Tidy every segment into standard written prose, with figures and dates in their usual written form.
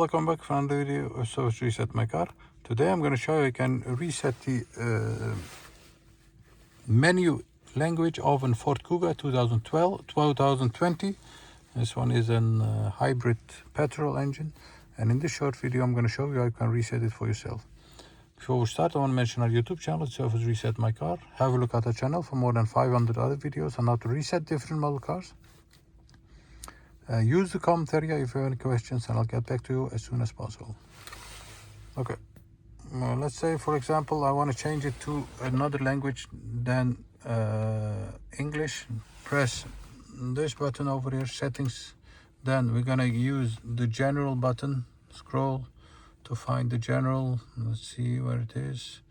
welcome back for another video of Service Reset My Car. Today I'm going to show you I can reset the menu language of a Ford Kuga 2020. This one is a hybrid petrol engine, and in this short video I'm going to show you how you can reset it for yourself. Before we start, I want to mention our YouTube channel, Service Reset My Car. Have a look at our channel for more than 500 other videos on how to reset different model cars. Use the comment area if you have any questions, and I'll get back to you as soon as possible. Okay, let's say for example I want to change it to another language than English. Press this button over here, settings. Then we're gonna use the general button, scroll to find the general. Let's see where it is,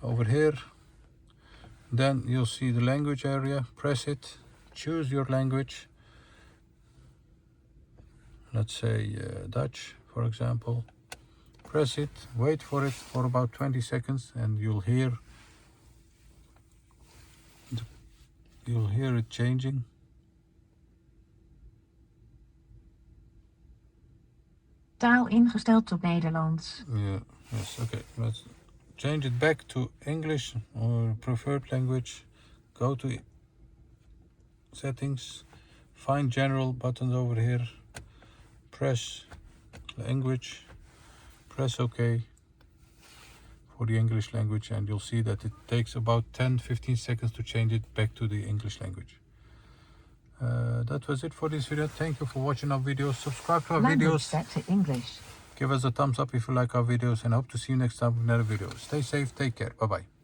over here. Then you'll see the language area, press it, choose your language. Let's say Dutch, for example. Press it, wait for it for about 20 seconds, and you'll hear it changing. Taal ingesteld tot Nederlands. Yeah, yes, okay. Let's change it back to English or preferred language. Go to settings, find general buttons over here. Press language, press OK for the English language, and you'll see that it takes about 10-15 seconds to change it back to the English language. That was it for this video. Thank you for watching our videos. Subscribe to our videos. Set to English. Give us a thumbs up if you like our videos, and I hope to see you next time with another video. Stay safe, take care, bye bye.